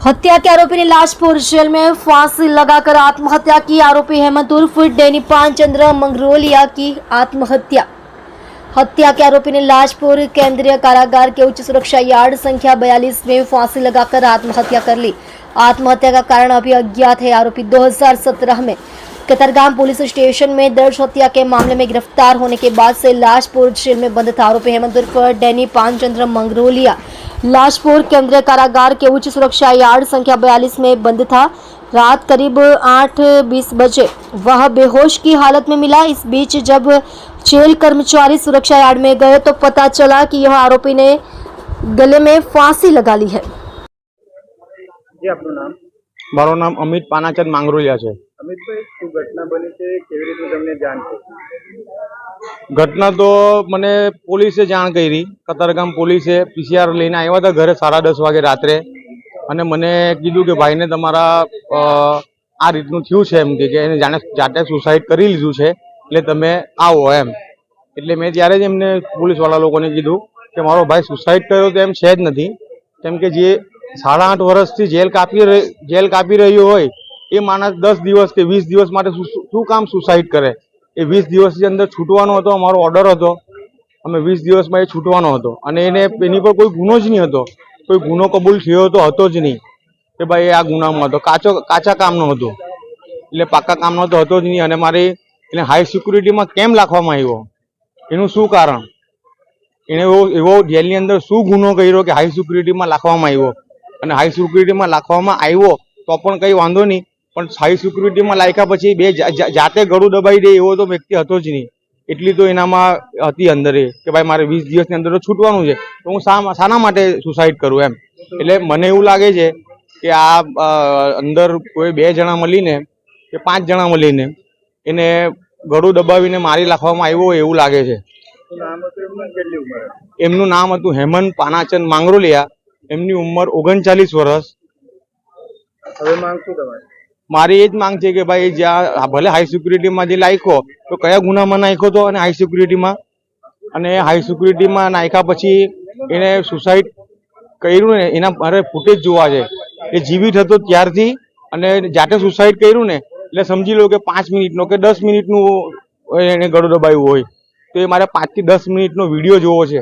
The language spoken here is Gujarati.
हत्या के आरोपी ने लाशपुर जेल में फांसी लगाकर आत्महत्या की। आरोपी हेमंत उर्फ डैनी पानचंद्र मंगरोलिया की आत्महत्या। हत्या के आरोपी ने लाशपुर केंद्रीय कारागार के उच्च सुरक्षा यार्ड संख्या 42 में फांसी लगाकर आत्महत्या कर ली। आत्महत्या का कारण अभी अज्ञात है। आरोपी 2017 में कतरगाम पुलिस स्टेशन में दर्ज हत्या के मामले में गिरफ्तार होने के बाद से लाशपुर जेल में बंद था। आरोपी हेमंत उर्फ डैनी पानचंद्र मंगरोलिया लाशपुर केंद्रीय कारागार के उच्च सुरक्षा यार्ड संख्या 42 में बंद था। रात करीब 8:20 बजे वह बेहोश की हालत में मिला। इस बीच जब जेल कर्मचारी सुरक्षा यार्ड में गए तो पता चला कि यह आरोपी ने गले में फांसी लगा ली है। जी आपનું નામ? મારું નામ અમિત પાનાચંદ માંગરોલિયા છે। અમિતભાઈ, શું ઘટના બની છે? કેવી રીતે તમને જાણ થઈ? ઘટના તો મને પોલીસે જાણ કરી। કતારગામ પોલીસે પીસીઆર લઈને આવ્યા હતા ઘરે 10:30 વાગે રાત્રે અને મને કીધું કે ભાઈને તમારા આ રીતનું થયું છે એમ કે એને જાતે સુસાઇડ કરી લીધું છે એટલે તમે આવો એમ। એટલે મેં ત્યારે જ એમને પોલીસવાળા લોકોને કીધું કે મારો ભાઈ સુસાઇડ કર્યો તો એમ છે જ નથી, કેમ કે જે 8.5 વર્ષથી જેલ કાપી રહ્યો હોય એ માણસ 10 દિવસ કે 20 દિવસ માટે શું કામ સુસાઇડ કરે? એ 20 દિવસની અંદર છૂટવાનો હતો, અમારો ઓર્ડર હતો, અમે 20 દિવસમાં એ છૂટવાનો હતો અને એની પર કોઈ ગુનો જ નહીં હતો, કોઈ ગુનો કબૂલ થયો તો હતો જ નહીં કે ભાઈ આ ગુનામાં હતો, કાચા કામનો હતો, એટલે પાકા કામનો તો હતો જ નહીં। અને મારે એને હાઈ સિક્યુરિટીમાં કેમ રાખવામાં આવ્યો એનું શું કારણ? એને એવો જેલની અંદર શું ગુનો કર્યો કે હાઈ સિક્યુરિટીમાં રાખવામાં આવ્યો? અને હાઈ સિક્યુરિટીમાં રાખવામાં આવ્યો તો પણ કંઈ વાંધો નહીં, પણ હાઈ સિક્યુરિટીમાં લાગ્યા પછી બે જાતે ગળું દબાઈ દે એવો તો વ્યક્તિ હતો જ નહીં। એટલી તો એનામાં હતી અંદર કે ભાઈ મારે 20 દિવસની અંદર તો છૂટવાનું છે તો હું શાના માટે સુસાઇડ કરું એમ। એટલે મને એવું લાગે છે કે આ અંદર કોઈ 2 જણા મળીને કે 5 જણા મળીને એને ગળું દબાવીને મારી નાખવામાં આવ્યો હોય એવું લાગે છે। શું નામ હતું એમનું? કેટલી ઉંમર? એમનું નામ હતું હેમંત પાનાચંદ માંગરોલિયા, એમની ઉંમર 39 વર્ષ। હવે માંગ શું તમારી? મારી એ જ માંગ છે કે ભાઈ જ્યાં ભલે હાઈ સિક્યુરિટીમાં જે નાખ્યો તો કયા ગુનામાં નાખ્યો હતો અને હાઈ સિક્યુરિટીમાં, અને હાઈ સિક્યુરિટીમાં નાખ્યા પછી એને સુસાઇડ કર્યું ને એના મારે ફૂટેજ જોવા છે। એ જીવિત હતો ત્યારથી અને જાતે સુસાઇડ કર્યું ને એટલે સમજી લો કે 5 મિનિટનો કે 10 મિનિટનું એને ગળું દબાવ્યું હોય તો એ મારે 5 થી 10 મિનિટનો વિડીયો જોવો છે।